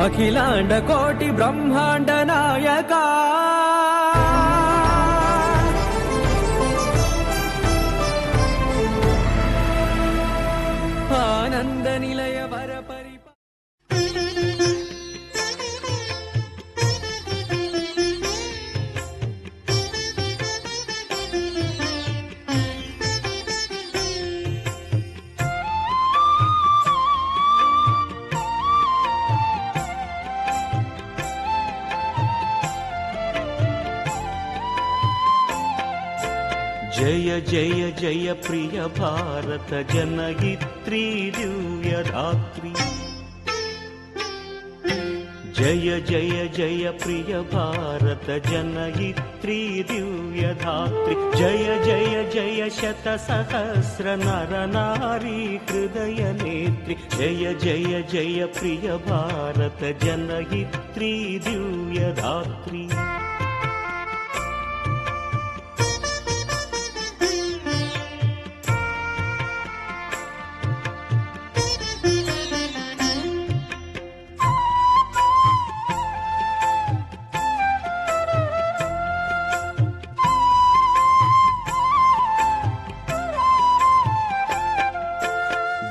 అఖిలాండ కోటి బ్రహ్మాండ నాయకా ఆనంద నిలయ వరపరి जय जय जय प्रिय भारत जनयित्री दिव्यधात्री जय जय जय प्रिय भारत जनयित्री दिव्यधात्री जय जय जय शतसहस्र नर नारी हृदय नेत्री जय जय जय प्रिय भारत जनयित्री दिव्यधात्री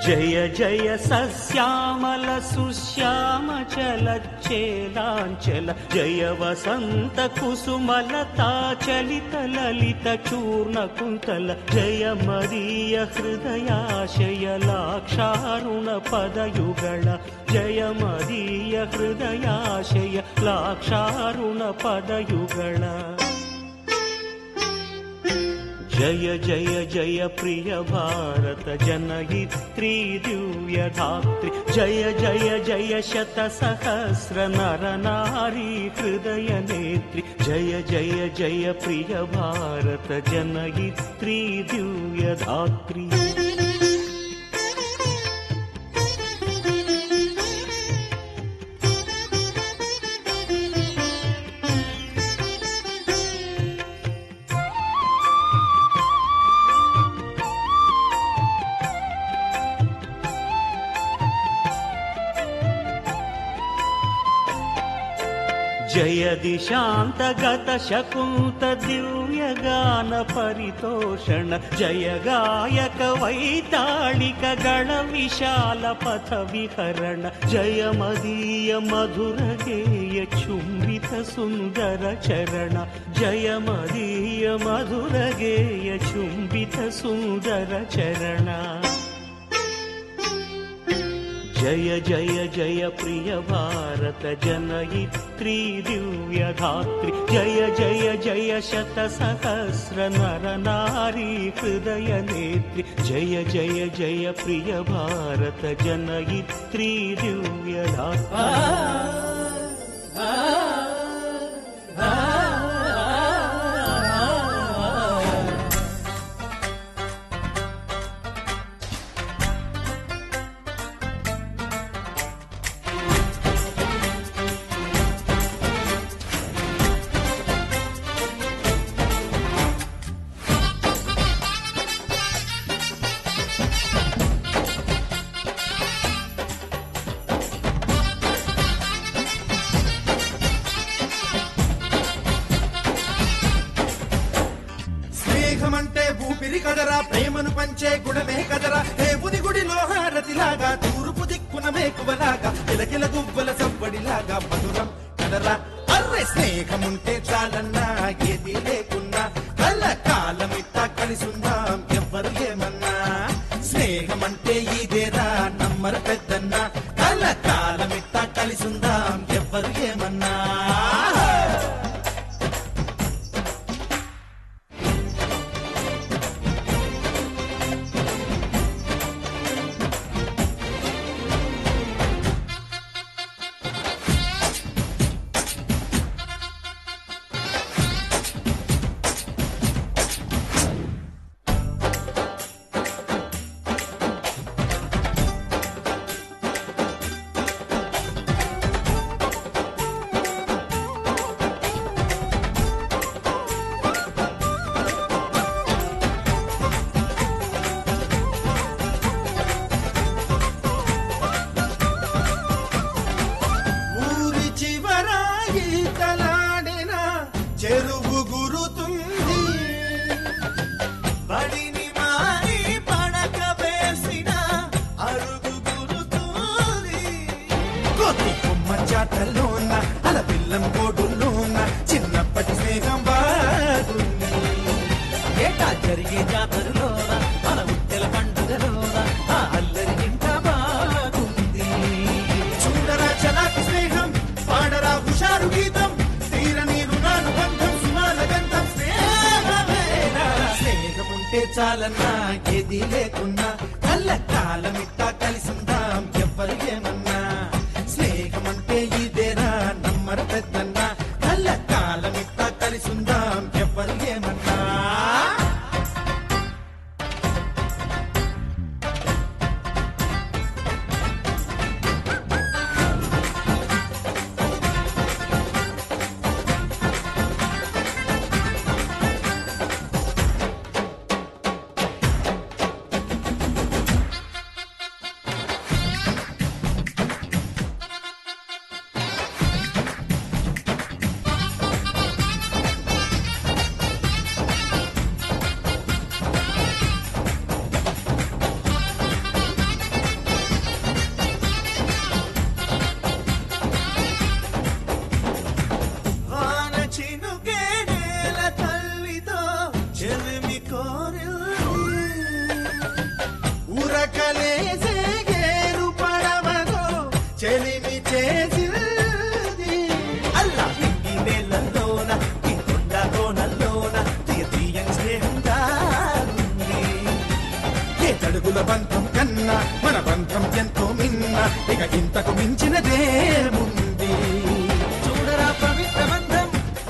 जय जय सस्यामल सुश्याम चलच्चेलांचल जय वसंत कुसुमलता चलित ललित चूर्ण कुंतल जय मदीय हृदयाशय लाक्षारुण पदयुगल जय मदीय हृदयाशय लाक्षारुण पदयुगल जय जय जय प्रिय भारत जनयित्री दिव्यधात्री जय जय जय शतसहस्र नर नारी हृदय नेत्री जय जय जय प्रिय भारत जनयित्री दिव्यधात्री जय दिशान्तगत शकुंत दिव्यगान परितोषण जय गायक वैताళిక गण विशाल पथ विहरण जय मदीय मधुर गेय चुंबित सुंदर चरण जय मदीय मधुर गेय चुंबित सुंदर चरण जय जय जय प्रिय भारत जनयित्री दिव्यधात्री जय जय जय शतसहस्र नर नारी हृदय नेत्री जय जय जय प्रिय भारत जनयित्री दिव्यधात्री ప్రేమను పంచే గుణమే కదరా దేవుని గుడిలో హారతిలాగా తూర్పు దిక్కున మేకువలాగా కిలకిల గువ్వల సవ్వడిలాగా మధురం కదరా అర్రె స్నేహముంటే చాలన్నా ఏది లేకున్నా కల కాలమిట్ట కలిసుందాం ఎవ్వరు ఏమన్నా స్నేహమంటే ఇదేరా నమ్మరు పెద్దన్నా కల కాలమిట్ట కలిసుందాం ఎవ్వరు ఏమన్నా చాలన్నా ఏది లేకున్నా కళ్ళ కాలమిట్టా కలిసిందాం ఎవ్వరు ఏమన్నా స్నేహమంటే ఇదేనా నమ్మరు పెద్దన్నా కళ్ళ కాలమిట్టా కలిసిందాం ఎవ్వరు ఏమన్నా బంధం కన్నా మన బంధం ఎంతో మిన్న ఇక ఇంతకు మించినదేముంది చూడరా పవిత్ర బంధం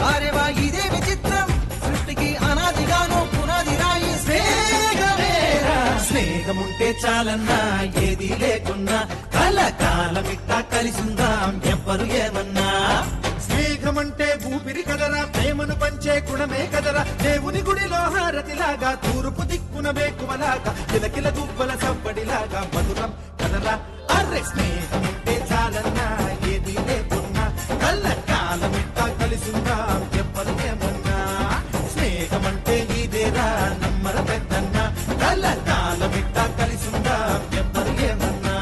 ఆరేవా ఇదే విచిత్రం సృష్టికి అనాదిగానో పునాది రాయి స్నేహమేరా స్నేహముంటే చాలన్నా ఏది లేకున్నా కలకాలమిట్టా కలిసిందాం ఎవ్వరు ఏమన్నా స్నేహమంటే ఊపిరి కదరా ప్రేమను పంచే గుణమే కదరా దేవుని గుడిలో హారతిలాగా తూర్పు దిక్కున వేకువలాగా కిలకిల గుబ్బల సవ్వడిలాగా మధురం కదరా అర్రె స్నేహముంటే చాలన్నా ఏది లేకున్నా కలకాలమిట్టా కలిసిందా ఎవ్వరు ఏమన్నా స్నేహమంటే ఇదేరా నమ్మర పెద్దన్నా కలకాలమిట్టా కలిసిందా ఎవ్వరు ఏమన్నా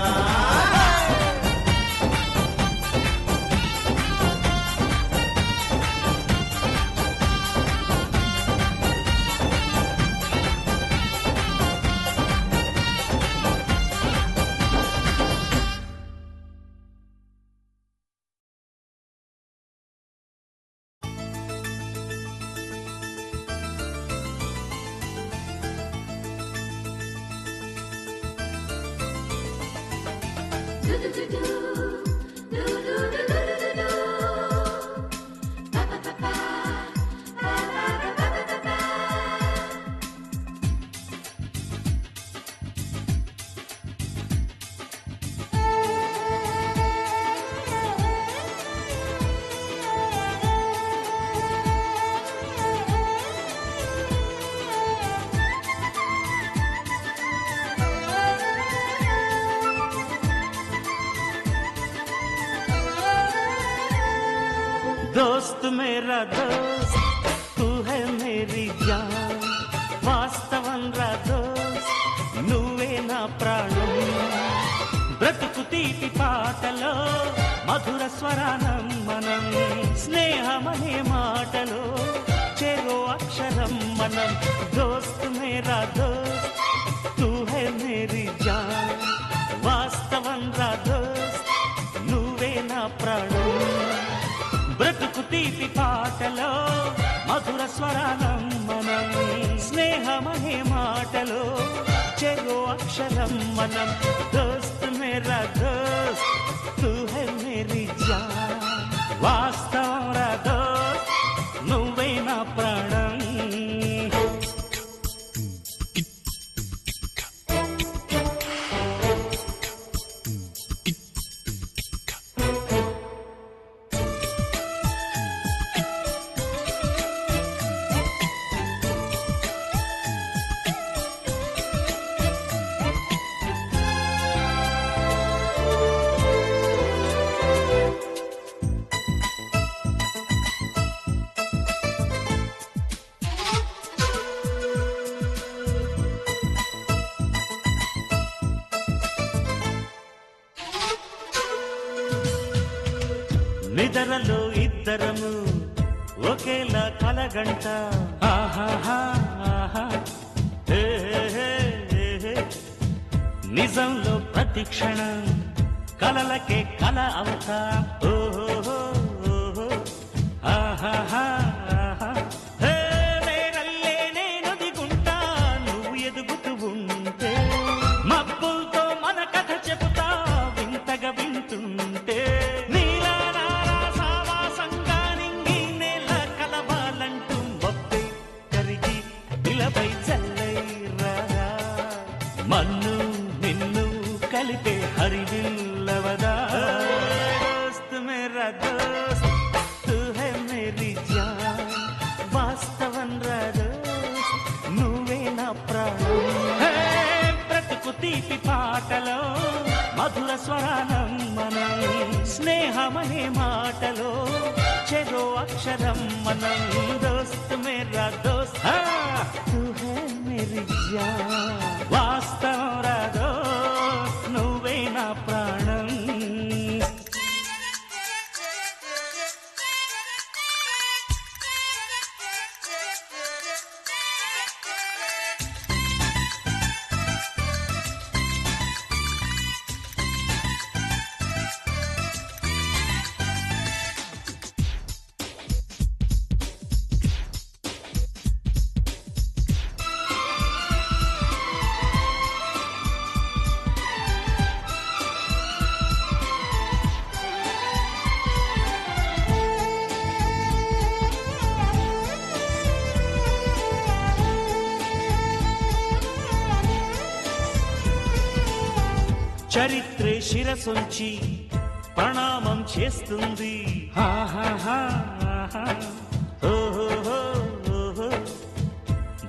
दोस्त मेरा दोस्त तू है मेरी जान వాస్తవం రా దోస్త్ నువ్వే నా ప్రాణం బ్రతుకు తీపి పాటలో మధుర స్వరానం మనం స్నేహమనే మాటలో చెరో అక్షరం మనం దోస్త్ మేరా దోస్త్ తూ హై మేరీ జాన్ వాస్తవం రా దోస్త్ నువ్వే నా ప్రాణం బ్రతుకు తీపి పాటలో మధుర స్వరానం మనం స్నేహమనే మాటలో చెరో అక్షరం మనం దోస్త్ మేరా దోస్త్ తూ హై మేరీ జాన్ వాస్తవం రా దోస్త్ నువ్వే నా ప్రాణం నిద్రలో ఇద్దరము ఒకేలా కలగంట నిజంలో ప్రతి క్షణం కలలకే కల అవుతా ఓహో ఆహాహా నేనల్లే నేను దిగుంటా నువ్వు తీపి పాటలో మధుర స్వరానం మనం, స్నేహమనే మాటలో చెరో అక్షరం మనం. దోస్త్ మేరా దోస్త్ తూ హై మేరీ జాన్, వాస్తవం రా దోస్త్ నువ్వే నా ప్రాణం. చరిత్రే శిరసొంచి ప్రణామం చేస్తుంది.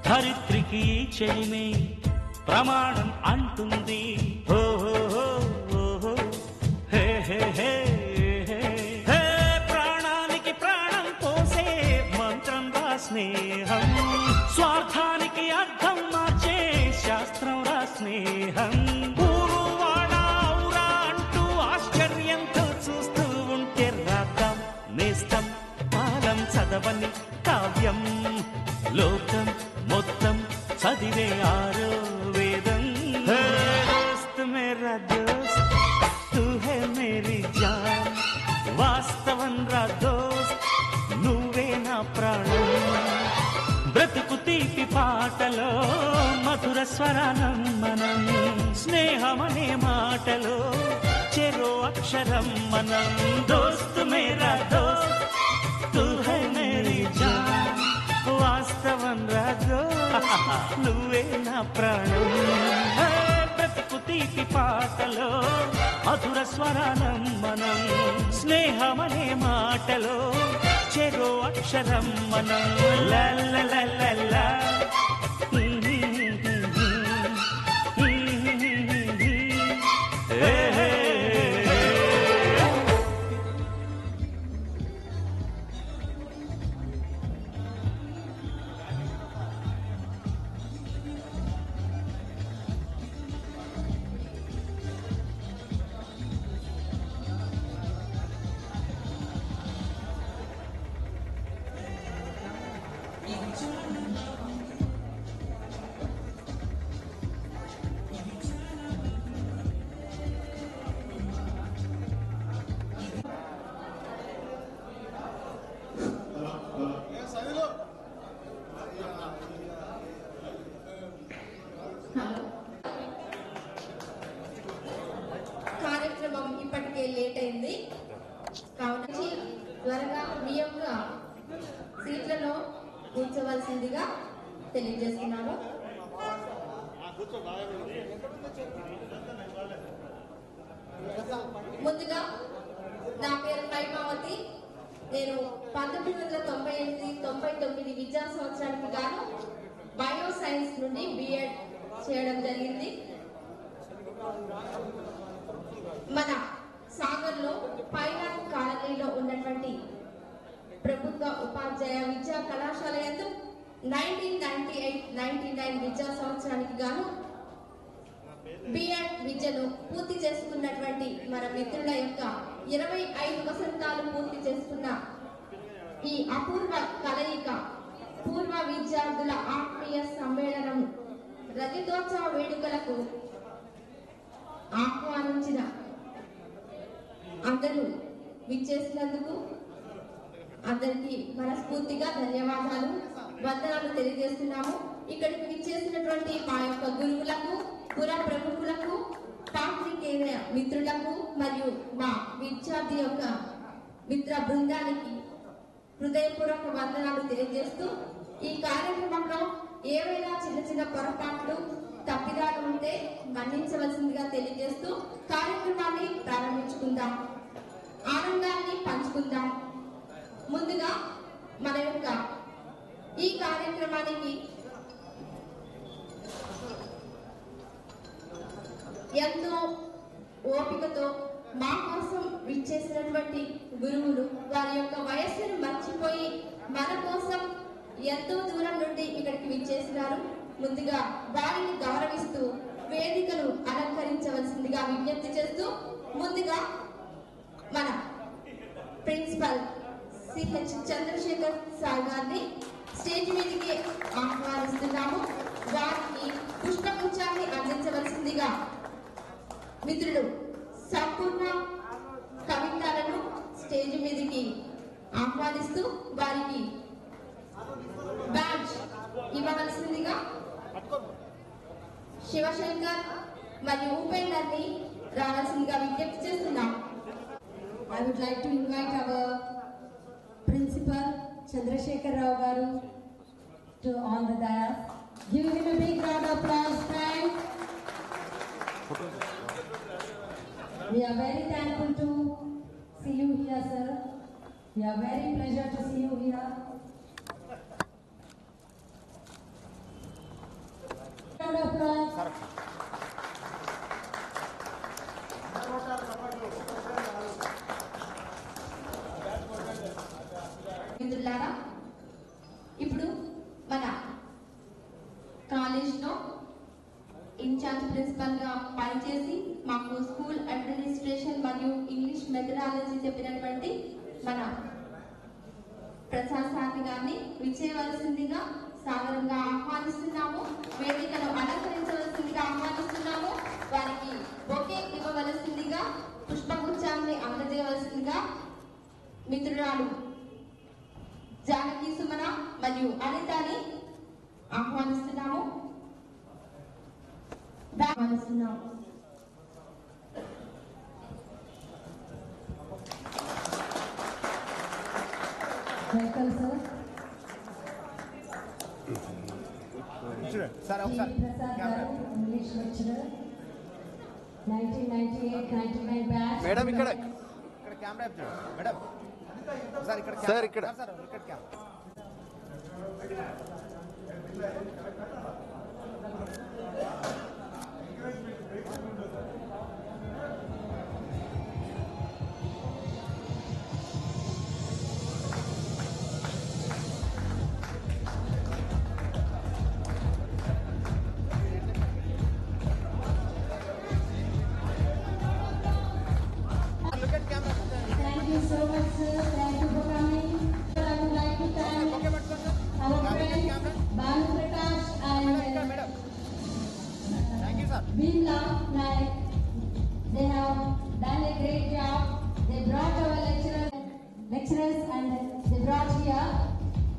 ధరిత్రికి చెలిమే ప్రమాణం అంటుంది. హే హే హే హే ప్రాణానికి ప్రాణం పోసే మంత్రం రా స్నేహం, స్వార్థానికి అర్థం మార్చే శాస్త్రం రా స్నేహం. నేస్తం పాలం చదవని కావ్యం, లోకం మొత్తం చదివే ఆరో వేదం. దోస్త్ మేరా దోస్త్ తూ హై మేరీ జాన్, వాస్తవం రా దోస్త్ నువ్వే నా ప్రాణం. బ్రతుకు తీపి పాటలో మధుర స్వరానం మనం, స్నేహమనే మాటలో చెరో అక్షరం మనం. దోస్త్ మేరా దోస్త్ తూ హై మేరీ జాన్, వాస్తవం రా దోస్త్ నువ్వే నా ప్రాణం. బ్రతుకు తీపి పాటలో మధుర స్వరానం మనం, స్నేహమనే మాటలో చెరో అక్షరం మనం. లా లా లా లా లా. కార్యక్రమం ఇప్పటికే లేట్ అయింది కావున త్వరగా మీ యొక్క సీట్లలో కూర్చోవలసిందిగా తెలియజేస్తున్నాను. ముందుగా నా పేరు పైమావతి. నేను 1998-99 విద్యా సంవత్సరానికి గాను బయో సైన్స్ నుండి బిఎడ్ చేయడం జరిగింది. మన సాగర్ లో పైలాన్ కాలనీలో ఉన్నటువంటి ప్రభుత్వ ఉపాధ్యాయ విద్యా కళాశాల యందు 1998-99 విద్యా సంవత్సరానికి గాను బిఎడ్ విద్యను పూర్తి చేసుకున్నటువంటి మన మిత్రుల యొక్క 25 వసంతాలు పూర్తి చేసుకున్న ఈ అపూర్వ కలయిక పూర్వ విద్యార్థుల ఆత్మీయ సమ్మేళనం రజతోత్సవ వేడుకలకు ఆహ్వానించిన అందరూ విచ్చేసినందుకు అందరికీ మనస్ఫూర్తిగా ధన్యవాదాలు, వందనాలు తెలియజేస్తున్నాము. ఇక్కడికి విచ్చేసినటువంటి మా యొక్క గురువులకు, పుర ప్రముఖులకు, పాత్రికేయ మిత్రులకు మరియు మా విద్యార్థి యొక్క మిత్ర బృందానికి హృదయపూర్వక వందనాలు తెలియజేస్తూ ఈ కార్యక్రమంలో ఏవైనా చిన్న చిన్న పొరపాట్లు తప్పిదాలు ఉంటే మన్నించవలసిందిగా తెలియజేస్తూ కార్యక్రమాన్ని ప్రారంభించుకుందాం, ఆనందాన్ని పంచుకుందాం. ముందుగా మన యొక్క ఈ కార్యక్రమానికి ఎంతో ఓపికతో మా కోసం విచ్చేసినటువంటి గురువులు వారి యొక్క వయస్సును మర్చిపోయి మన కోసం ఎంతో దూరం నుండి ఇక్కడికి విచ్చేసినారు. ముందుగా వారిని గౌరవిస్తూ వేదికను అలంకరించవలసిందిగా విజ్ఞప్తి చేస్తూ ముందుగా మన ప్రిన్సిపల్ సిహెచ్ చంద్రశేఖర్ సార్ గారిని స్టేజ్ మీదకి ఆహ్వానిస్తున్నాము. వారికి పుష్పగుచ్ఛాన్ని అందించవలసిందిగా మిత్రులు సంపూర్ణ కవితాలను స్టేజ్ మీదకి ఆహ్వానిస్తూ వారికి బ్యాడ్జ్ ఇవ్వవలసిందిగా శివశంకర్ మరియు ఉపేందర్ ని రావాల్సిందిగా విజ్ఞప్తి చేస్తున్నాం. I would like to invite our principal Chandrasekhar Rao garu to on the dais. Give him a big round of applause, friends. We are very thankful to see you here, sir. We are very pleasure to see you here. Round of applause. మిత్రులారా, ఇప్పుడు మన college లో incharge principal గా పనిచేసి మాకు school administration మరియు English methodology చెప్పినటువంటి మన ప్రసాద్ సార్ గారిని విచ్చేయవలసిందిగా సాదరంగా ఆహ్వానిస్తున్నాము. వేదికను అలంకరించవలసిందిగా ఆహ్వానిస్తున్నాము. వారికి బొకే ఇవ్వవలసిందిగా పుష్పగుచ్ఛాన్ని అందజేయవలసిందిగా మిత్రురాలు జానకి సుమన మరియు అనితని ఆహ్వానిస్తున్నాము. Welcome, sir. Prasad garu, English lecturer, 1998-99 batch. Madam ఇక్కడ కెమెరా మేడం సార్ ఇక్కడ సార్ ఇక్కడ camera Thank you so much, sir. Thank you for coming. I would like to thank our friends Banu Prakash and Bimla Naik. They have done a great job. They brought our lecturers and they brought here.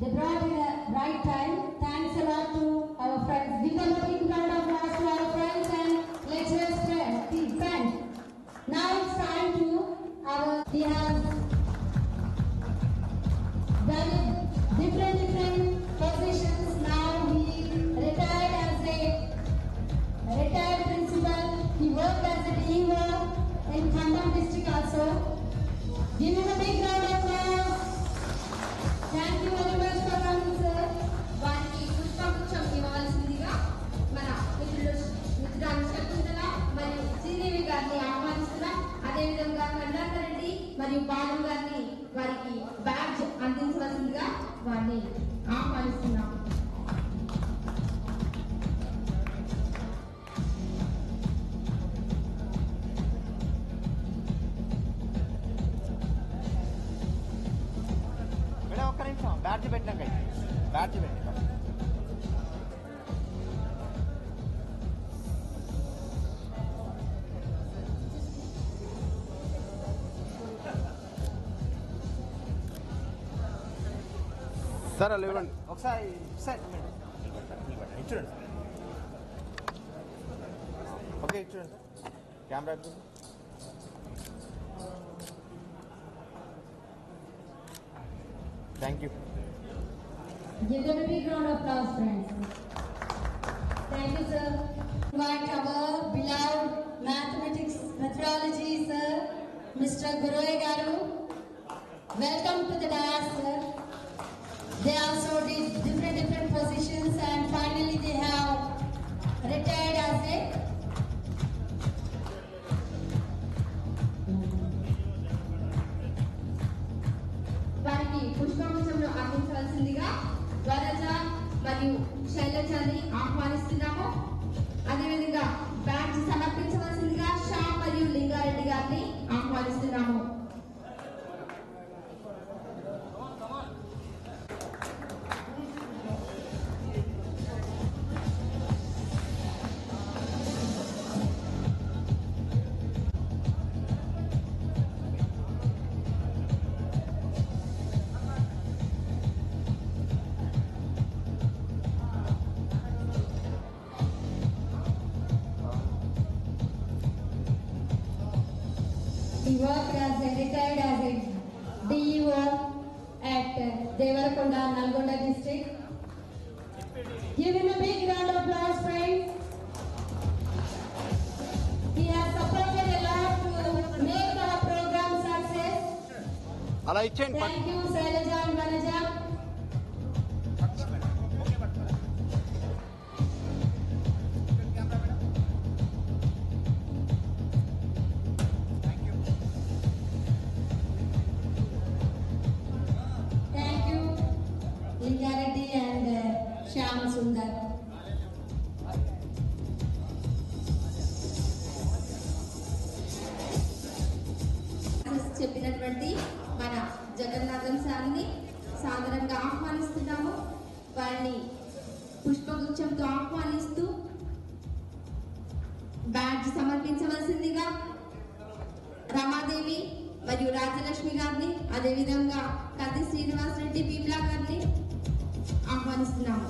They brought in the right time. Thanks a lot to our friends. Give them a big round of applause to our friends and lecturers' friends. Now it's time to we have done different positions. Now he retired as a retired principal. He worked as a DO in Khandam district also. Give him a big round of applause. Thank you very much for coming, sir. వారికి పుష్పగుచ్ఛం ఇవ్వవలసిందిగా మన మిత్రురాలు శకుంతల మరియు శ్రీదేవి గారిని ఆహ్వానిస్తున్నాం. అదేవిధంగా కరుణాకర్ రెడ్డి మరియు బాలు గారిని వారికి badge అందించవలసిందిగా వారిని ఆహ్వానిస్తున్నాం. మేడం ఒక్క నిమిషం బ్యాడ్జ్ పెట్టినాక బ్యాడ్జ్ పెట్టినాక సార్ అలా ఇవ్వండి ఒకసారి ఇచ్చుడండి ఓకే ఇచ్చుడండి camera thank you. Give them a big round of applause, friends. Thank you, sir. Invite our beloved mathematics methodology, sir, Mr. Guroy Garu. Welcome to the dais, sir. They also did different positions and finally they have retired as a పుష్పగుచ్చంలో అందించవలసిందిగా వరజ మరియు శైలజని ఆహ్వానిస్తున్నాము. అదేవిధంగా badge సమర్పించవలసిందిగా Shyam మరియు లింగారెడ్డి గారిని ఆహ్వానిస్తున్నాము. He worked as a retired as a DEO at Devarakonda, Nalgonda district. Give him a big round of applause, friends. He has supported a lot to make our program success. అలా ఇచ్చేయండి. Thank you, Shailaja and Vanaja. Thank you, Lingareddy and Shyam Sundar. చెప్పినటువంటి మన జగన్నాథం సార్ని సాదరంగా ఆహ్వానిస్తున్నాము. వారిని పుష్పగుచ్చంతో ఆహ్వానిస్తూ badge సమర్పించవలసిందిగా Ramadevi మరియు రాజలక్ష్మి గారిని, అదేవిధంగా కది శ్రీనివాస్ రెడ్డి బిమ్లా గారిని ఆహ్వానిస్తున్నాము.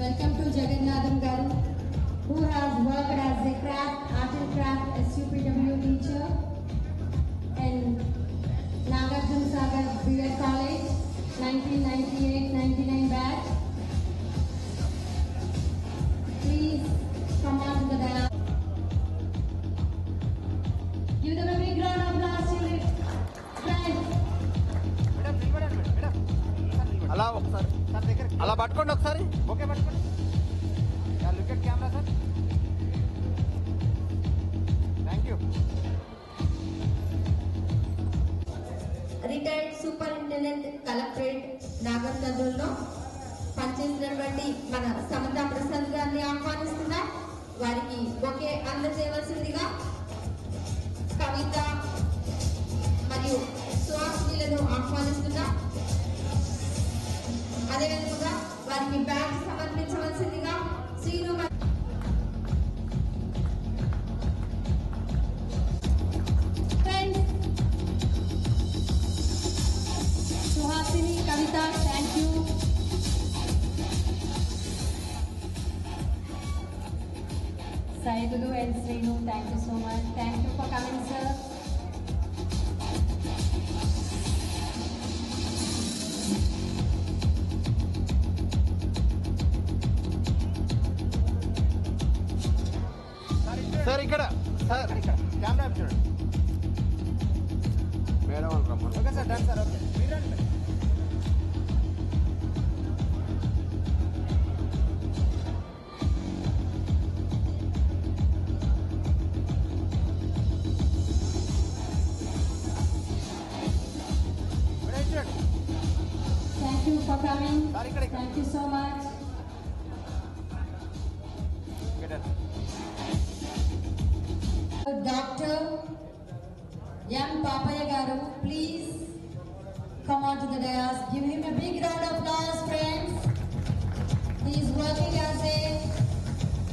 Welcome to Jagannatham Garu, who has worked as a art and craft SUPW teacher in Nagarjuna Sagar BEd College, 1998-99 batch. Please come on to the dais. Give them a big round of applause, children. Friends. అలా ఒకసారి sir దగ్గర అలా పట్టుకోండి ఒకసారి. Okay పట్టుకోండి. Look at camera sir. Thank you. Retired superintendent collectorate Nagar కర్నూలులో పనిచేసినటువంటి మన సమతా ప్రసాద్ గారిని ఆహ్వానిస్తున్నాం. వారికి ఒకే అందజేయవలసిందిగా కవిత మరియు సుహాసినిలను ఆహ్వానిస్తున్నాం. అదేవిధంగా వారికి బ్యాగ్ సమర్పించవలసిందిగా Srinu Suhasini, Kavita, thank you. Saidulu and Srinu, thank you so much. Thank you for coming, sir. Sir ఇక్కడ సార్ ఇక్కడ కెమెరా చూడండి. మేడం వాళ్ళు రమ్మని. Okay sir done sir. Okay మీరు రండి. Thank you for coming. Sir ఇక్కడ Thank you so much. Dr. M. Papaya Garu, please come on to the dais. Give him a big round of applause, friends. He is working as a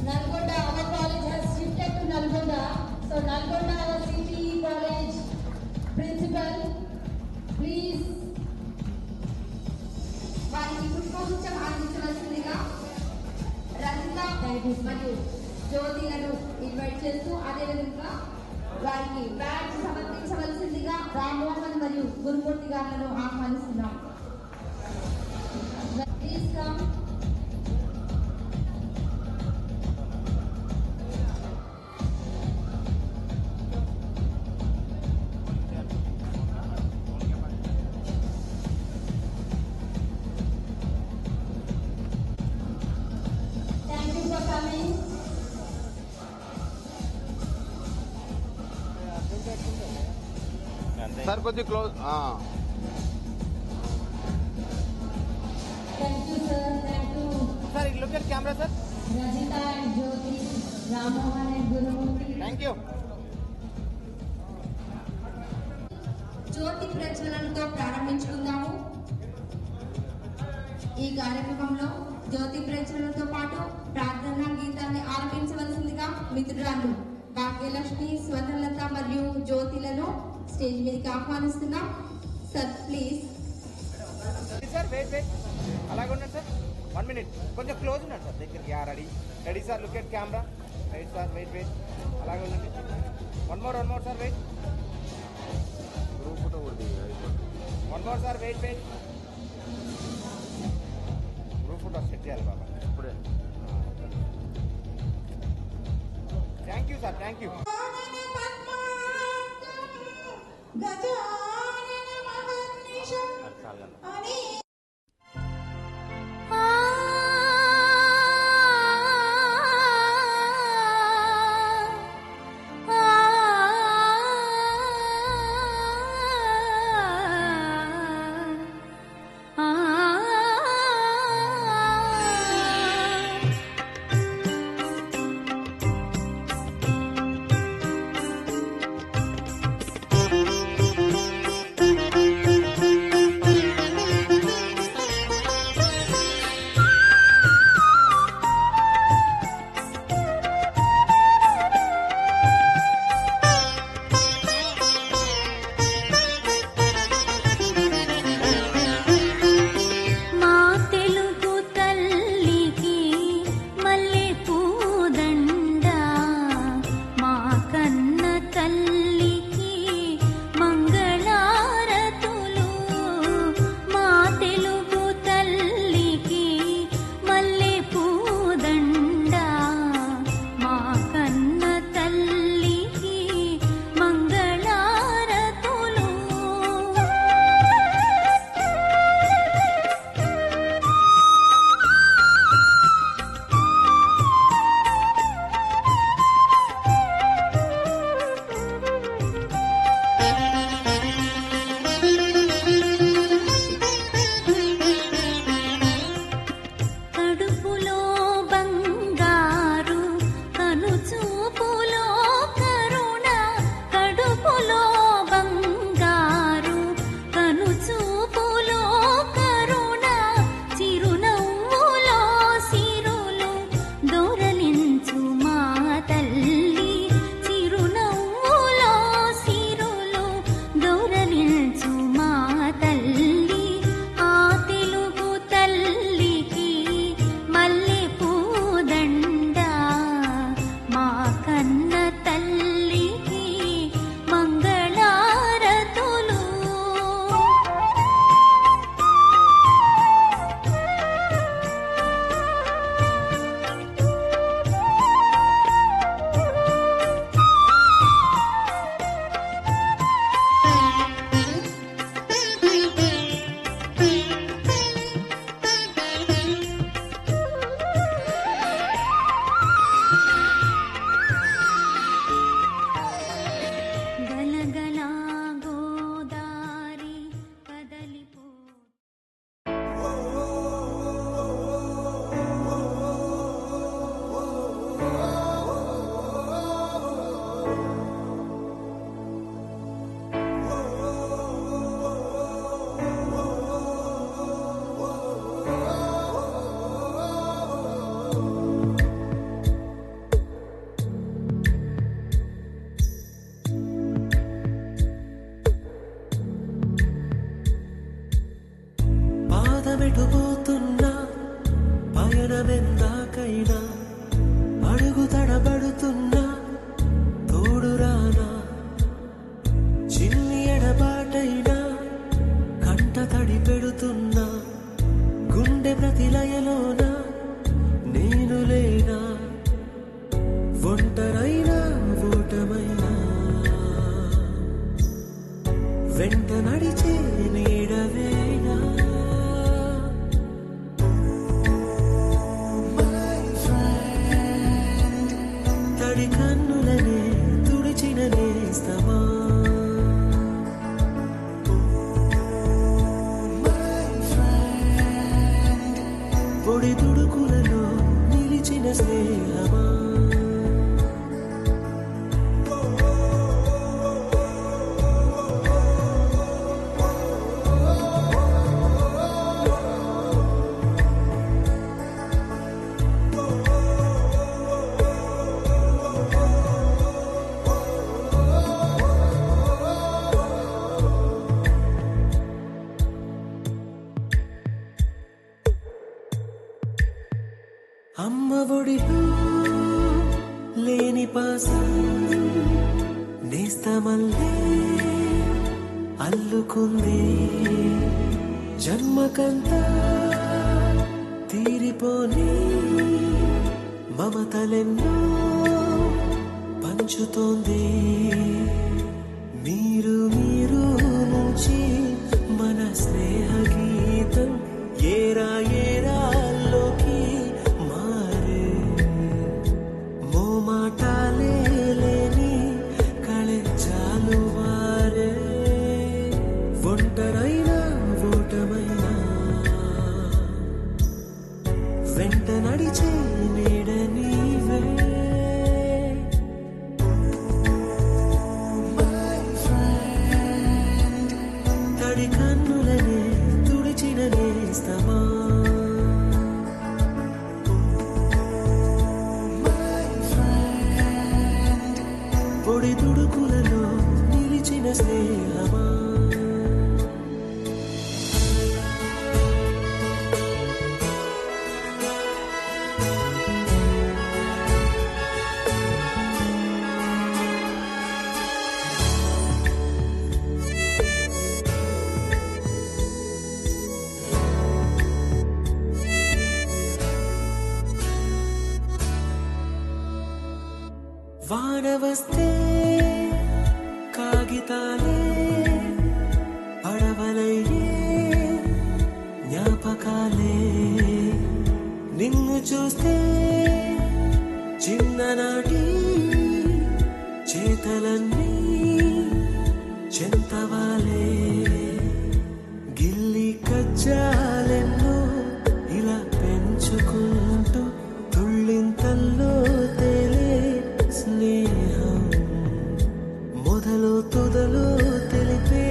Nalgonda. Our college has shifted to Nalgonda. So Nalgonda, our city college principal, please. వారికి పుష్పగుచ్చం అందించవలసిందిగా రజిత మరియు జ్యోతిలను invite చేస్తూ, అదేవిధంగా వారికి badge సమర్పించవలసిందిగా Rammohan మరియు గురుమూర్తి గారులను ఆహ్వానిస్తున్నాం. Please come. Thank you for coming. Sir కొద్దిగా close. Camera sir. Rajitha and Jyothi, Rammohan and Gurumurthy. Thank you. జ్యోతి ప్రజ్వలనతో ప్రారంభించుకుందాము. ఈ కార్యక్రమంలో జ్యోతి ప్రజ్వలనతో పాటు ప్రార్థనా గీతాన్ని ఆలపించవలసిందిగా మిత్రురాలు భాగ్యలక్ష్మి, స్వర్ణలత మరియు జ్యోతిలను స్టేజ్ మీదకి ఆహ్వానిస్తున్నాం. Sir please. Sir wait wait, అలాగే ఉండండి సార్. 1 minute, కొంచెం క్లోజ్ ఉన్నాడు సార్ దగ్గరికి. Ready ready sir, look at camera. Wait sir, wait wait, అలాగే ఉండండి. One more sir, wait. One more sir, wait wait. Group photo set చేయాలి బాబా ఇప్పుడే. Thank you sir, thank you. పాదమెటుపోతున్నా పయనమెందాకైనా అడుగు తడబడుతున్నా తోడురానా చిన్ని ఎడబాటైనా కంట తడి పెడుతున్నా గుండె ప్రతిలయలోన నేను లేనా ఒంటరైనా ఓటమైనా వెంట నడిచే నీడవేనా తడి కన్నులనే తుడిచిన నేస్తమా పొడి తుడుకులలో స్నేహమా అమ్మ ఒడిలో లేని పాసం నేస్తమల్లే అల్లుకుంది జన్మకంతా తీరిపోని మమతలెన్నో పంచుతోంది మీరు మీరు నుంచి మన స్నేహ గీతం ఏరా ఏరాల్లోకి మాటాలే లేని కళెచ్చాలు వారే ఒంటరైనా ఓటమైనా వెంట నడిచే నీడ నీవే తడి కన్నులనే తుడిచిన నేస్తమా పొడి తుడుకులలో నిలిచిన స్నేహమా వాన వస్తే కాగితాలే పడవలయ్యే జ్ఞాపకాలే నిన్ను చూస్తే చిన్ననాటి చేతలన్నీ చెంతవాలే గిల్లి కజ్జాలెన్నో ఇలా పెంచుకుంటూ తుళ్ళింతల్లో తేలే స్నేహం మొదలు తొదలు తెలిపే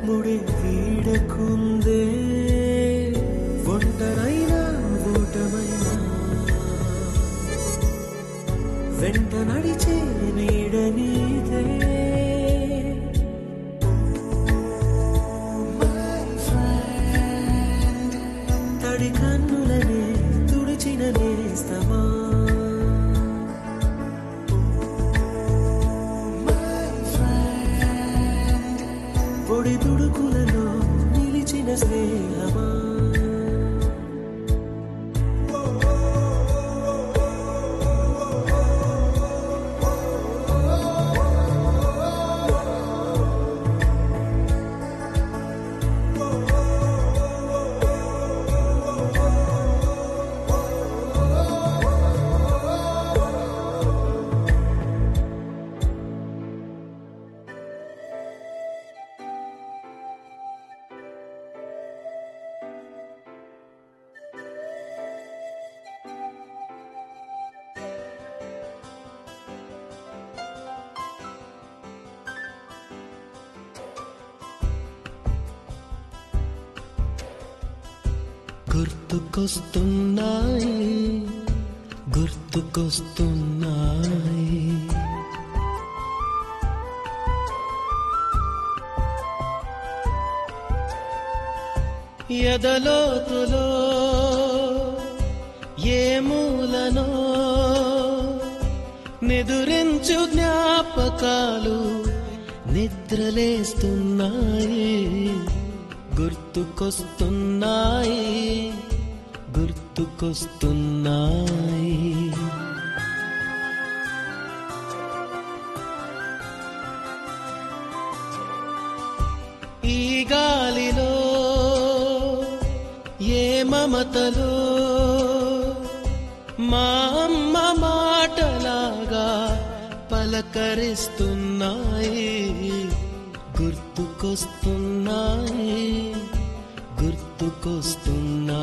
ముడి వీడకుందే ఒంటరైనా ఓటమైనా వెంట నడిచే నీడ నీదే తడి కన్నులనే తుడిచిన నేస్తమా పొడి తుడుకులలో నిలిచిన స్నేహమా గుర్తుకొస్తున్నాయి గుర్తుకొస్తున్నాయి ఎదలోతులో ఏ మూలనో నిదురించు జ్ఞాపకాలు నిద్రలేస్తున్నాయి గుర్తుకొస్తున్నాయి గుర్తుకొస్తున్నాయి ఈ గాలిలో ఏ మమతలో మా అమ్మ మాటలాగా పలకరిస్తున్నాయి గుర్తుకొస్తున్నాయి గుర్తుకొస్తున్నాయి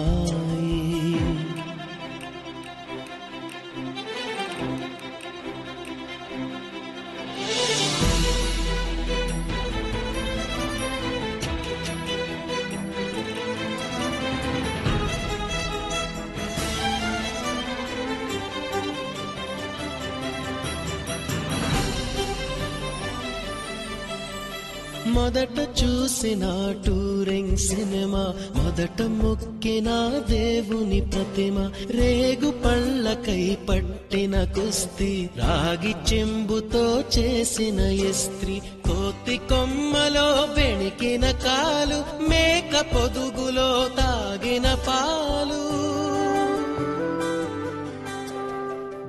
మొదట చూసిన టూరింగ్ సినిమా, మొదట మొక్కిన దేవుని ప్రతిమ, రేగు పళ్ళకై పట్టిన కుస్తీ, రాగి చెంబుతో చేసిన ఇస్త్రీ, కోతి కొమ్మలో బెణికిన కాలు, మేక పొదుగులో తాగిన పాలు,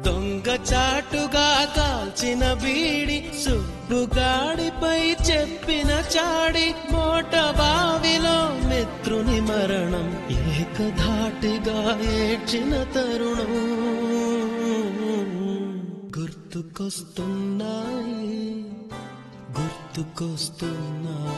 దొంగ చాటుగా కాల్చిన బీడి, సుబ్బుగాడిపై చెప్పిన చాడి, మోట బావిలో మిత్రుని మరణం, ఏకధాటిగా ఏడ్చిన తరుణం గుర్తుకొస్తున్నాయి, గుర్తుకొస్తున్నాయి.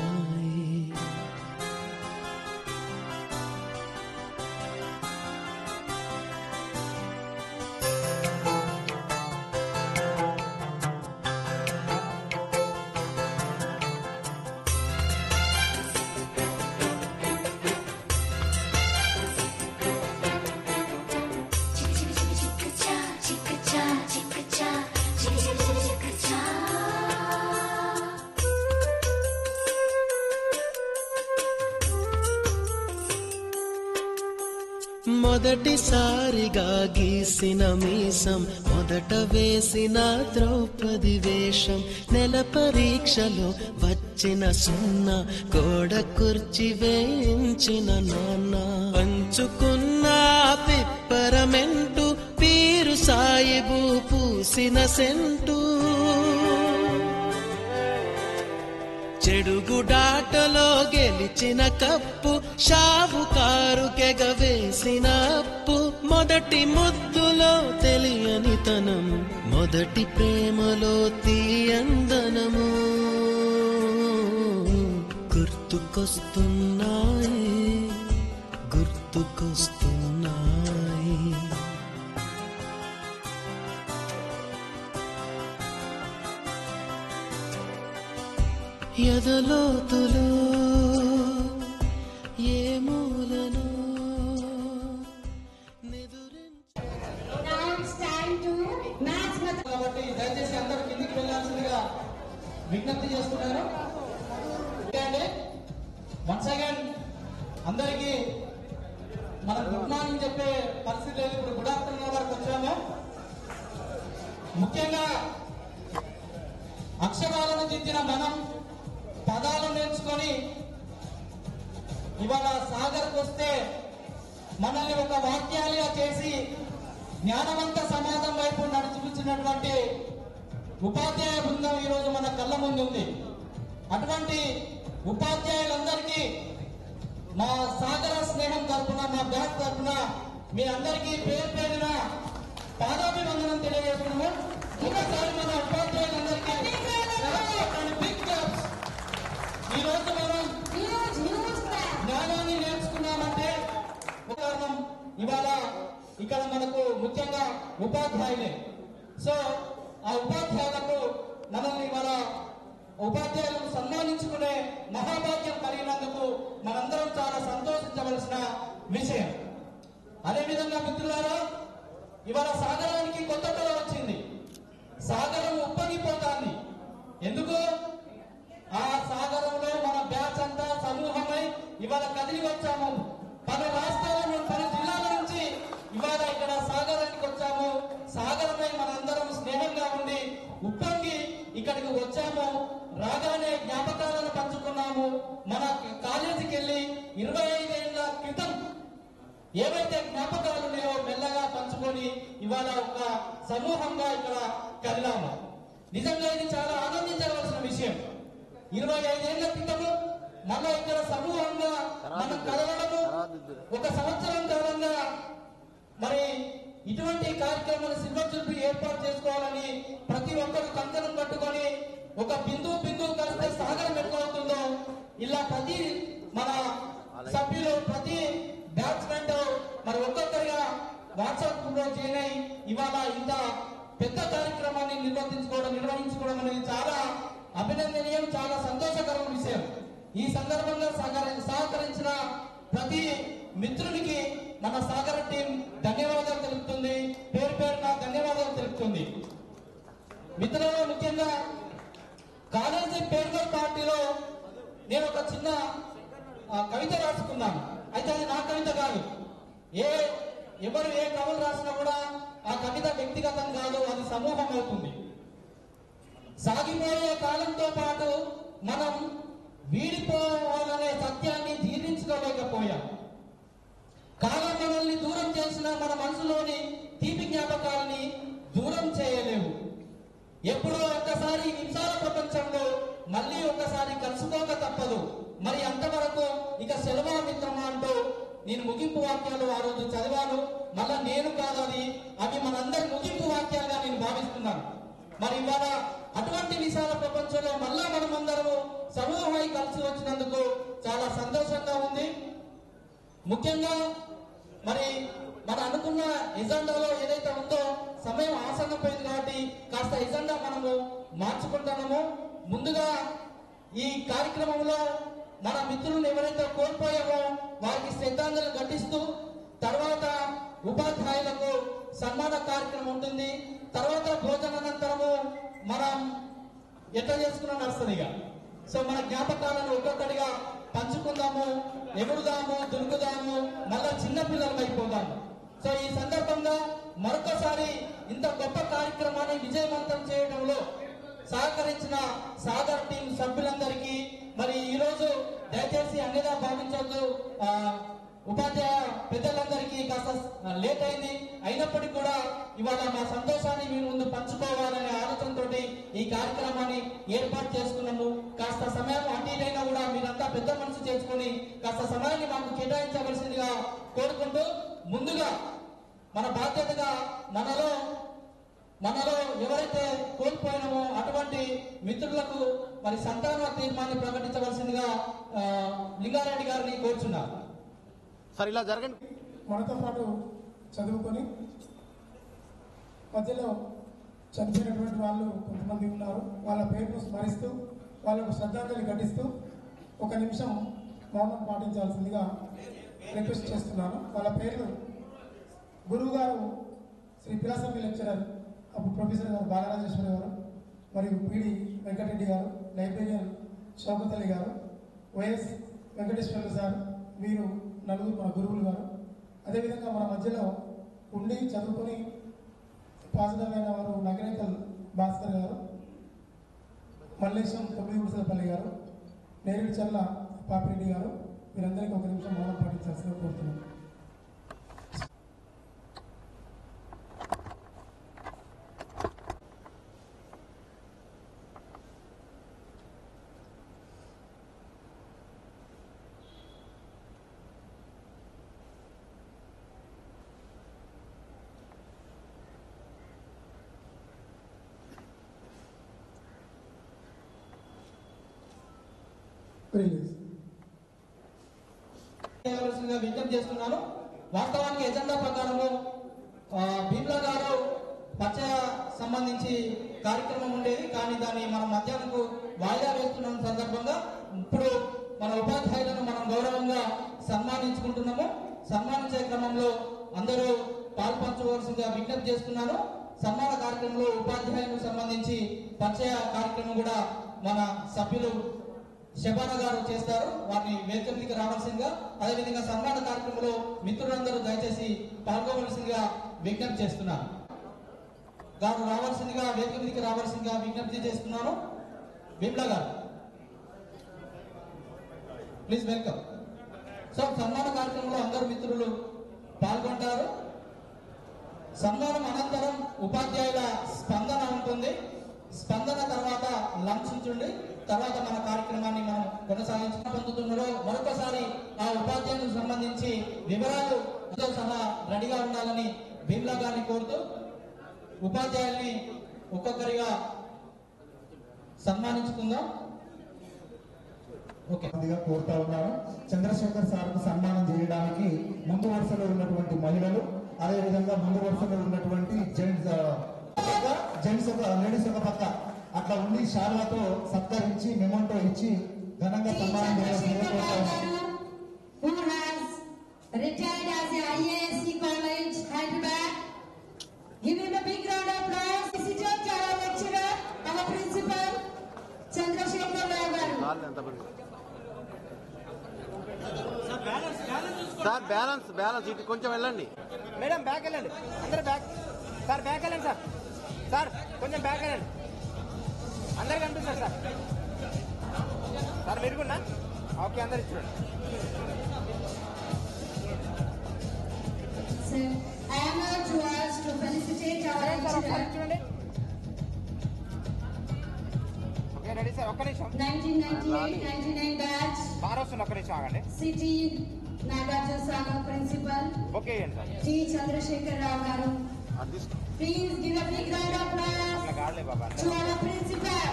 మొదటిసారిగా గీసిన మీసం, మొదట వేసిన ద్రౌపది వేషం, నెల పరీక్షలో వచ్చిన సున్నా, గోడ కుర్చీ వేయించిన నాన్న, పంచుకున్న పిప్పరమెంటు, పీరు సాయిబు పూసిన సెంటు, చెడుగుడాటలో గెలిచిన కప్పు, షావుకారు కెగవేసిన అప్పు, మొదటి ముద్దులో తెలియని తనము, మొదటి ప్రేమలో తీయందనము గుర్తుకొస్తున్నాయి, గుర్తుకొస్తున్నాయి. ఎదలోతులో ఏ మూలను కాబట్టి దయచేసి అందరూ కిందికి వెళ్ళాల్సిందిగా విజ్ఞప్తి చేస్తున్నారు. వన్స్ అగైన్ అందరికీ మనం గుడ్ మార్నింగ్ చెప్పే పరిస్థితి లేదు. ఇప్పుడు గుడ్ ఆఫ్టర్నూన్ వరకు వచ్చాము. ముఖ్యంగా అక్షరాలను దిద్దిన మనం పదాలు నేర్చుకొని ఇవాళ సాగర్కు వస్తే మనల్ని ఒక వాక్యాలుగా చేసి జ్ఞానవంత సమాజం వైపు నడిపించినటువంటి ఉపాధ్యాయ బృందం ఈరోజు మన కళ్ళ ముందు ఉంది. అటువంటి ఉపాధ్యాయులందరికీ మా సాగర స్నేహం తరఫున, మా బ్యాచ్ తరఫున మీ అందరికీ పేరు పేరున పాదాభివందనం తెలియజేస్తున్నాము. ఒకసారి మన ఉపాధ్యాయులందరికీ బిగ్ క్లాప్స్. ఈ రోజు మనం జ్ఞానాన్ని నేర్చుకున్నామంటే కారణం ఇవాళ ఇక్కడ మనకు ముఖ్యంగా ఉపాధ్యాయులే. సో ఆ ఉపాధ్యాయులకు మనల్ని ఇవాళ ఉపాధ్యాయులను సన్మానించుకునే మహాభాగ్యం కలిగినందుకు మనందరం చాలా సంతోషించవలసిన విషయం. అదేవిధంగా మిత్రులారా, ఇవాళ సాగరానికి కొత్త కళ వచ్చింది. సాగరం ఉప్పొంగిపోతాంది. ఎందుకు? ఆ సాగరంలో మన బ్యాచ్ అంతా సమూహమై ఇవాళ కదిలి వచ్చాము. పలు రాష్ట్రాల పలు జిల్లాల నుంచి ఇవాళ ఇక్కడ సాగరానికి వచ్చాము. సాగరమై మనందరం స్నేహంగా ఉండి ఉప్పొంగి ఇక్కడికి వచ్చాము. రాగానే జ్ఞాపకాలను పంచుకున్నాము. మన కాలేజీకి వెళ్ళి 25 ఏళ్ల క్రితం ఏవైతే జ్ఞాపకాలు ఉన్నాయో మెల్లగా పంచుకొని ఇవాళ ఒక సమూహంగా ఇక్కడ కదిలాము. నిజంగా ఇది చాలా ఆనందించవలసిన విషయం. 25 ఏళ్ల క్రితము మళ్ళా ఇక్కడ సమూహంగా మనం కలవడము, ఒక సంవత్సరం కాలంగా మరి ఇటువంటి కార్యక్రమాలు సిల్వర్ జూబ్లీ ఏర్పాటు చేసుకోవాలని ప్రతి ఒక్కరు కంకణం కట్టుకొని ఒక బిందువు కలిస్తే సాగరం ఎట్లా అవుతుందో ఇలా ప్రతి మన సభ్యులు, ప్రతి బ్యాట్స్మెన్ మరి ఒక్కొక్కరిగా వాట్సాప్ గ్రూప్ లో జాయిన్ అయి ఇవాళ ఇంత పెద్ద కార్యక్రమాన్ని నిర్వహించుకోవడం అనేది చాలా అభినందనీయం, చాలా సంతోషకరమైన విషయం. ఈ సందర్భంగా సహకరించిన ప్రతి మిత్రునికి మన సాగర్ టీం ధన్యవాదాలు తెలుపుతుంది. పేరు పేరున ధన్యవాదాలు తెలుపుతుంది. మిత్రులలో ముఖ్యంగా కాలేజీ ఫేర్వెల్ పార్టీలో నేను ఒక చిన్న కవిత రాసుకున్నాను. అయితే అది నా కవిత కాదు. ఎవరు ఏ కవులు రాసినా కూడా ఆ కవిత వ్యక్తిగతం కాదు, అది సమూహం అవుతుంది. సాగిపోయే కాలంతో పాటు మనం వీడిపోవాలనే సత్యాన్ని జీర్ణించుకోలేకపోయాం. కాలం మనల్ని దూరం చేసిన మన మనసులోని తీపి జ్ఞాపకాలని దూరం చేయలేవు. ఎప్పుడో ఒక్కసారి నిమిషాల ప్రపంచంలో మళ్ళీ ఒక్కసారి కలుసుకోక తప్పదు. మరి అంతవరకు ఇక సెలవా మిత్రమా అంటూ నేను ముగింపు వాక్యాలు ఆ రోజు చదివాను. మళ్ళా నేను కాదు, అవి మనందరి ముగింపు వాక్యాలుగా నేను భావిస్తున్నాను. మరి ఇవాళ అటువంటి విశాల ప్రపంచంలో మళ్ళా మనమందరము సమూహమై కలిసి వచ్చినందుకు చాలా సంతోషంగా ఉంది. ముఖ్యంగా మరి మనం అనుకున్న ఎజెండాలో ఏదైతే ఉందో సమయం ఆసన్నపోయింది కాబట్టి కాస్త ఎజెండా మనము మార్చుకుంటున్నాము. ముందుగా ఈ కార్యక్రమంలో మన మిత్రులను ఎవరైతే కోల్పోయామో వారికి శ్రద్ధాంజలి ఘటిస్తూ తర్వాత ఉపాధ్యాయులకు సన్మాన కార్యక్రమం ఉంటుంది. తర్వాత భోజనానంతరము మనం ఎట్లా చేసుకున్నా నడుస్తుందిగా. సో మన జ్ఞాపకాలను ఒక్కొక్కటిగా పంచుకుందాము, ఎగురుదాము, దురుకుదాము, మళ్ళా చిన్న పిల్లలు అయిపోదాము. సో ఈ సందర్భంగా మరొకసారి ఇంత గొప్ప కార్యక్రమాన్ని విజయవంతం చేయడంలో సహకరించిన సాగర్ టీం సభ్యులందరికీ, మరి ఈరోజు దయచేసి అన్నిగా భావించొద్దు, ఉపాధ్యాయ పెద్దలందరికీ కాస్త లేట్ అయింది. అయినప్పటికీ కూడా ఇవాళ మా సంతోషాన్ని మీ ముందు పంచుకోవాలనే ఆలోచనతో ఈ కార్యక్రమాన్ని ఏర్పాటు చేసుకున్నాము. కాస్త సమయం అటు ఇటైనా కూడా మీరంతా పెద్ద మనసు చేసుకుని కాస్త సమయాన్ని మాకు కేటాయించవలసిందిగా కోరుకుంటూ, ముందుగా మన బాధ్యతగా మనలో ఎవరైతే కోల్పోయినామో అటువంటి మిత్రులకు మరి సంతాన తీర్మాన్ని ప్రకటించవలసిందిగా లింగారెడ్డి గారిని కోరుచున్నారు. సార్ ఇలా జరగండి. మనతో పాటు చదువుకొని మధ్యలో చనిపోయినటువంటి వాళ్ళు కొంతమంది ఉన్నారు. వాళ్ళ పేరును స్మరిస్తూ వాళ్ళకు శ్రద్ధాంజలి ఘటిస్తూ 1 నిమిషం మౌనం పాటించాల్సిందిగా రిక్వెస్ట్ చేస్తున్నాను. వాళ్ళ పేర్లు గురువు గారు శ్రీ ఫిలాసఫీ లెక్చరర్ అప్పుడు ప్రొఫెసర్ గారు బాలరాజేశ్వరి గారు, మరియు పిడి వెంకటరెడ్డి గారు, లైబ్రేరియన్ షౌకత్ అలీ గారు, వైఎస్ వెంకటేశ్వర్లు సార్, వీరు నలుగురు మన గురువులు గారు. అదేవిధంగా మన మధ్యలో ఉండి చదువుకొని పాజిటివ్ అయిన వారు నగరేకల్ భాస్కర్ గారు, మల్లేశం తొమ్మిదిపల్లి గారు, నేరేడు చర్ల పాపిరెడ్డి గారు. వీరందరికీ 1 నిమిషం మౌనం పాటించాల్సిందిగా కోరుతున్నాను. విజ్ఞప్తి చేస్తున్నాను. వాస్తవానికి ఎజెండా ప్రకారము భీమ్లా గారు పరిచయ సంబంధించి కార్యక్రమం ఉండేది, కానీ దాన్ని మనం మధ్యాహ్నంకు వాయిదా వేస్తున్న సందర్భంగా ఇప్పుడు మన ఉపాధ్యాయులను మనం గౌరవంగా సన్మానించుకుంటున్నాము. సన్మానించే క్రమంలో అందరూ పాల్పంచవలసిందిగా విజ్ఞప్తి చేస్తున్నాను. సన్మాన కార్యక్రమంలో ఉపాధ్యాయులకు సంబంధించి పరిచయ కార్యక్రమం కూడా మన సభ్యులు శబానా గారు చేస్తారు. వారిని వేదికకి రావాల్సిందిగా, అదేవిధంగా సన్మాన కార్యక్రమంలో మిత్రులందరూ దయచేసి పాల్గొవలసిందిగా విజ్ఞప్తి చేస్తున్నాను. గారు రావాల్సిందిగా, వేదికకి రావాల్సిందిగా విజ్ఞప్తి చేస్తున్నాను. భీమ్లా గారు ప్లీజ్ వెల్కమ్. సో సన్మాన కార్యక్రమంలో అందరు మిత్రులు పాల్గొంటారు. సన్మానం అనంతరం ఉపాధ్యాయుల స్పందన ఉంటుంది. స్పందన తర్వాత లంచ్ ఉంచండి. తర్వాత మన కార్యక్రమాన్ని మనం కొనసాగించుకుంటున్నారో మరొకసారి ఆ ఉపాధ్యాయులకు సంబంధించి వివరాలు సహా రెడీగా ఉండాలని భీమ్లా గారిని కోరుతూ ఉపాధ్యాయుల్ని ఒక్కొక్కరిగా సన్మానించుకుందాం. కోరుతా ఉన్నాను. చంద్రశేఖర్ సార్కు సన్మానం చేయడానికి ముందు వరుసలో ఉన్నటువంటి మహిళలు, అదేవిధంగా ముందు వరుసలో ఉన్నటువంటి జెంట్స్ లేడీస్ ఒక పక్క అట్లా ఉండి శాలతో సత్కరించి మెమోంటో ఇచ్చి ఘనంగా సన్మానం చేయాల్సిందిగా. Retired as a IASC College, Hyderabad. Give him a big round of applause. Visitor, our lecturer, our principal, Chandrasekhar Rao garu. Sir balance ఇటు కొంచెం వెళ్ళండి మేడం, బ్యాక్ వెళ్ళండి అందరు బ్యాక్. సార్ బ్యాక్ వెళ్ళండి సార్. సార్ కొంచెం బ్యాక్ వెళ్ళండి, అందరు కనిపిస్తారు సార్. సార్ మీరు కూడా ఓకే, అందరు చూడండి. I am now to us to felicitate our చూడండి. ఓకే రెడీ సార్, ఒక్క నిమిషం. 1998-99 batch. సార్ వస్తుంది, ఒక్క నిమిషం ఆగండి. City Nagarjuna Sagar Principal. Okay అండి sir. T. Chandrasekhar Rao garu. Please give a big round of applause to our principal.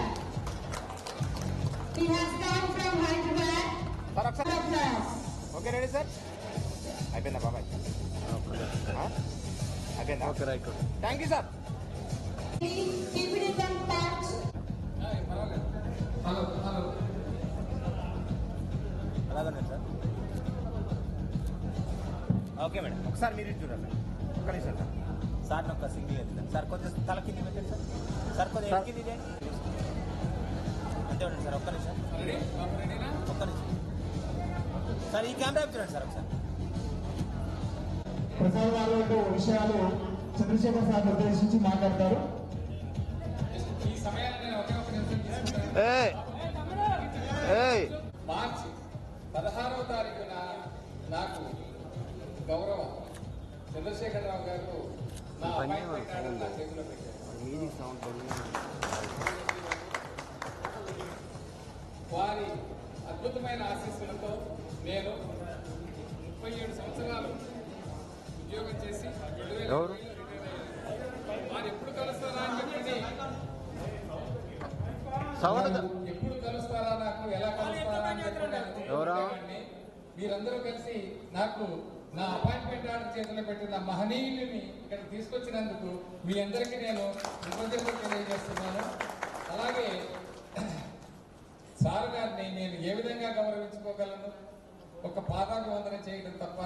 He has come from Hyderabad. Applause. Okay ready sir, అయిపోయిందా బాబాయ్? అయిపోయిందా? Okay right, thank you sir. Keep it in contact. అలాగనే sir. Okay madam, ఒకసారి మీరు చూడండి sir. ఒక్క నిమిషం sir. Sir ఒక సింగిల్ అవుతుంది సార్, కొంచెం తల కింద పెట్టండి సార్. సార్ కొంచెం కింది అంతే ఉండండి సార్. ఒక్క నిమిషం, ఒక్క నిమిషం సార్. ఈ కెమెరా చూడండి సార్ ఒకసారి. ప్రసాద్ గారు విషయాలు చంద్రశేఖర్ సార్ ఉద్దేశించి మాట్లాడతారు. ఈ సమయాన్ని నేను ఒకే ఒక నిమిషం తీసుకుంటాను. మార్చి 16వ తారీఖున నాకు గౌరవ చంద్రశేఖరరావు గారు నా అపాయింట్మెంట్ ఆర్డర్ నా చేతిలో పెట్టారు. వారి అద్భుతమైన ఆశీస్సులతో నేను 37 సంవత్సరాలు ఉద్యోగం చేసి 2000 వారు ఎప్పుడు కలుస్తారా అని చెప్పండి, ఎప్పుడు కలుస్తారా, నాకు ఎలా కలుస్తారా అని చెప్పండి. మీరందరూ కలిసి నాకు నా అపాయింట్మెంట్ ఆర్డర్ చేతిలో పెట్టిన మహనీయుని ఇక్కడ తీసుకొచ్చినందుకు మీ అందరికీ నేను కృతజ్ఞతలు తెలియజేస్తున్నాను. అలాగే సార్ గారిని నేను ఏ విధంగా గౌరవించుకోగలను? ఒక పాదాభివందన చేయడం తప్ప.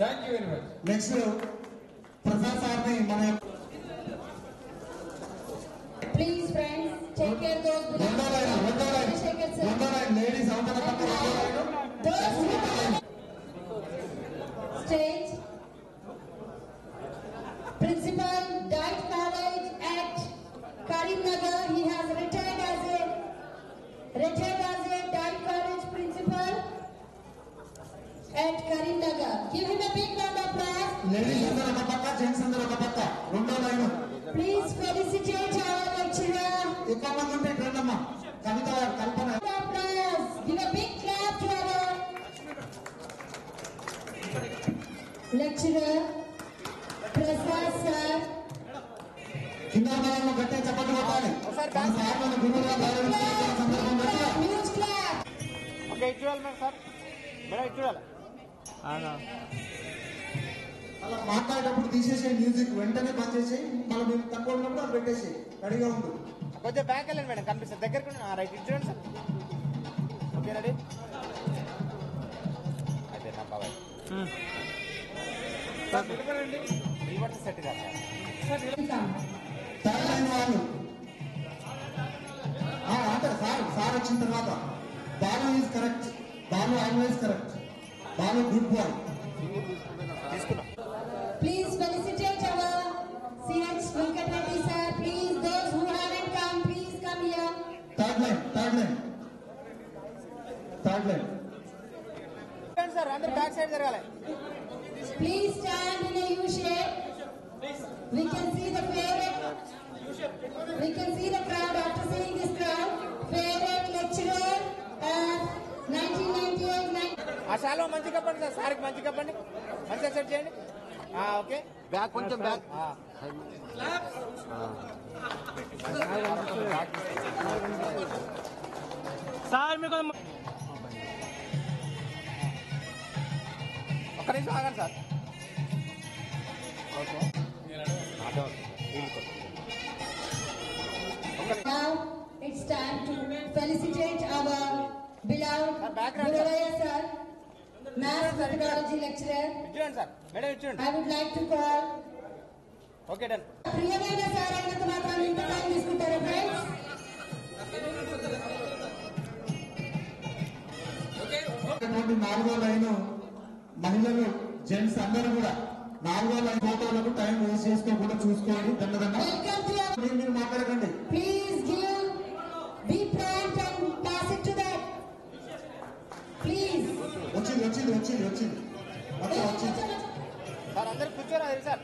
Thank you very much. Next Prasad సార్ని మన Please friends, take care those ladies stage. Principal, Diet College at Karimnagar. He has retired as a Diet College principal at Karimnagar. Give him a big round of applause. Ladies అందరూ ఒక పక్క, gents అందరూ ఒక పక్క, రెండో line. Please felicitate our lecturer. ఎక్కువ మంది ఉంటే ట్రెండమ్మా. కవిత, కల్పన. Give a big clap to our lecturer, Prasad sir. కింద భాగంలో గట్టిగా చప్పట్లు కొట్టాలి. మన సార్లను గురువుగా గౌరవించే సందర్భంగా Huge clap. ఓకే చూడాలి మేడం సార్, మేడం చూడాలి. అలా మాట్లాడేటప్పుడు తీసేసే మ్యూజిక్ వెంటనే బంద్ చేసి మళ్ళీ మేము తక్కువ ఉన్నప్పుడు అది పెట్టేసి రెడీగా ఉండు. కొంచెం బ్యాక్ వెళ్ళండి మేడం, కనిపిస్తుంది దగ్గరకు. రైట్ ఇటు చూడండి సార్. ఓకే రెడీ అయితే నా బాబాయ్ సార్ నిలబడండి. రివర్స్ సెట్ కాదు సార్. థర్డ్ లైన్ వాళ్ళు అంటే సార్ వచ్చిన తర్వాత Balu is correct, Balu always correct, Balu good boy. తీసుకున్నాం. Please felicitate our CH Venkat Reddy sir. Please, those who haven't come, please come here. Third line sir అందరు back side జరగాలి. Please stand in a U shape. We can see the favorite. We can see the crowd. After seeing this crowd, favorite lecturer of 1998. ఆ శాలో మంచి కప్పండి sir, సార్కి మంచి కప్పండి, మంచిగా set చేయండి. Okay back కొంచెం back. Sir మీకు ఒక్క నిమిషం ఆగండి sir. Okay Now it's time to felicitate our beloved Guruvaya sir, maths methodology lecturer. sir. Madam, I would like to call. Okay, done. ప్రియమైన సార్ అయినంత మాత్రం ఇంత టైం తీసుకుంటారు ఫ్రెండ్స్. నాలుగో లైన్ మహిళలు జెంట్స్ అందరూ కూడా నాలుగో లైన్ ఫోటోలకు టైం వేస్ట్ చేసుకోకుండా చూసుకోండి. మీరు మాట్లాడకండి. Please give be prompt and pass it to that. Please. వచ్చింది సార్ అందరు కూర్చోరా సార్.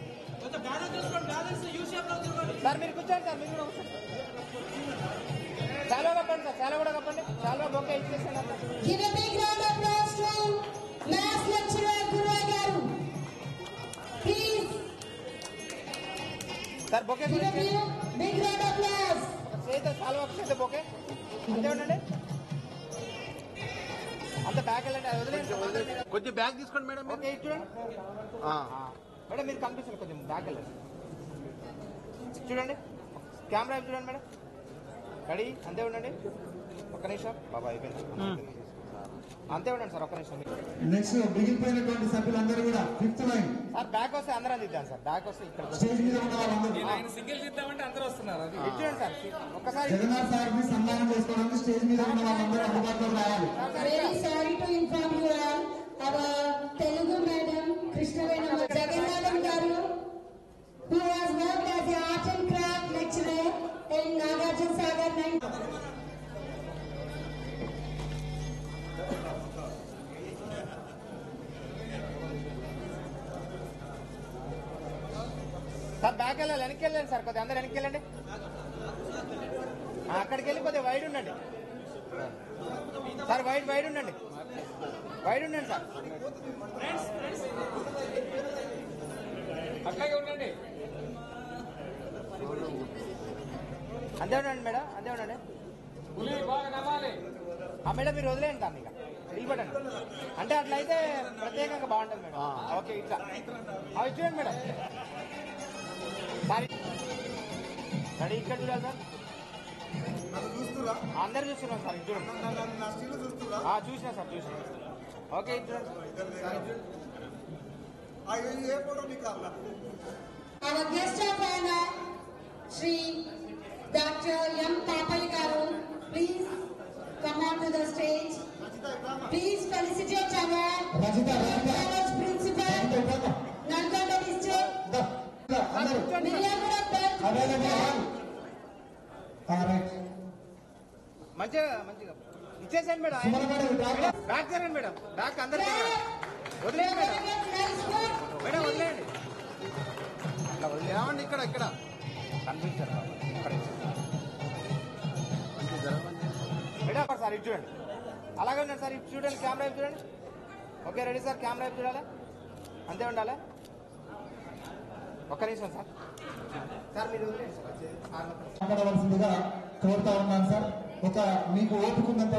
సార్ మీరు కూర్చోండి సార్. మీరు కూడా చాలా కప్పండి సార్. చాలా కూడా కప్పండి. చాలా బొక్క ఇచ్చేసాను. Give a big round of applause to maths lecturer Guruvaya garu. Please. Sir bouquet Give a big round of applause. చేత చాలా చేత బొకే అంతే ఉండండి. అంత బ్యాగ్ వెళ్ళండి. అది వదిలేండి. కొద్దిగా బ్యాగ్ తీసుకోండి మేడం. ఓకే చూడండి మేడం. మీరు కనిపిస్తుంది కొంచెం బ్యాగ్ వెళ్ళండి. చూడండి కెమెరా చూడండి మేడం. రెడీ అంతే ఉండండి. ఒక్క నిమిషం బాబా అయిపోయింది. అంతే ఉండండి సార్. ఒక్క నిమిషం. నెక్స్ట్ మిగిలిపోయినటువంటి సభ్యులందరూ కూడా ఫిఫ్త్ లైన్. సార్ బ్యాక్ వస్తే అందరూ అందిద్దాం సార్. బ్యాక్ వస్తే ఇక్కడ స్టేజ్ మీద ఉన్న వాళ్ళందరూ సింగిల్ చేద్దామంటే అందరూ వస్తున్నారు. చూడండి సార్ ఒక్కసారి జగన్నాథ్ సార్ ని సన్మానం చేసుకోవడానికి స్టేజ్ మీద ఉన్న వాళ్ళందరూ అందుబాటులో రావాలి. Very sorry to inform you all, our Telugu madam Krishnavena Jagannathan garu, who has worked as a art and craft lecturer in Nagarjuna Sagar 9. Sir back వెళ్ళాలి. వెనక్కి వెళ్ళండి సార్. కొద్దిగా అందరు వెనక్కి వెళ్ళండి. అక్కడికి వెళ్ళి కొద్దిగా వైడ్ ఉండండి సార్. వైడ్ ఉండండి. వైడ్ ఉండండి సార్. అట్లాగే ఉండండి. అంతే ఉండండి మేడం. అంతే ఉండండి. మేడం మీరు వదిలేయండి దాన్ని. ఇక దిగిపడండి. అంటే అట్లయితే ప్రత్యేకంగా బాగుంటుంది మేడం. ఓకే ఇట్లా అవి చూడండి మేడం. Sorry ready. ఇక్కడ చూడాలి సార్. అందరు చూస్తున్నాం సార్. ఇది చూడండి. చూసినా సార్. చూసినా. ఓకే ఇది చూడండి. Our guest of honor, Shri Dr. M. Papai garu, please come on to the stage. Please felicitate our college principal, Nalgonda district. మంచిగా ఇచ్చేసేయండి మేడం. బ్యాక్ జరగండి మేడం. బ్యాక్ అందరు వదిలేయండి మేడం. మేడం వదిలేయండి. అట్లా వదిలేమండి. ఇక్కడ కనిపించారు మేడం. సార్ ఇటు చూడండి. అలాగే ఉండండి సార్. ఇటు చూడండి. కెమెరా వైపు చూడండి. Okay ready sir. కెమెరా వైపు చూడాలి. అంతే ఉండాలి. ఒక్క నిమిషం సార్. సార్ మీరు మాట్లాడవలసిందిగా కోరుతా ఉన్నాను సార్. ఒక మీకు ఓపుకున్నంత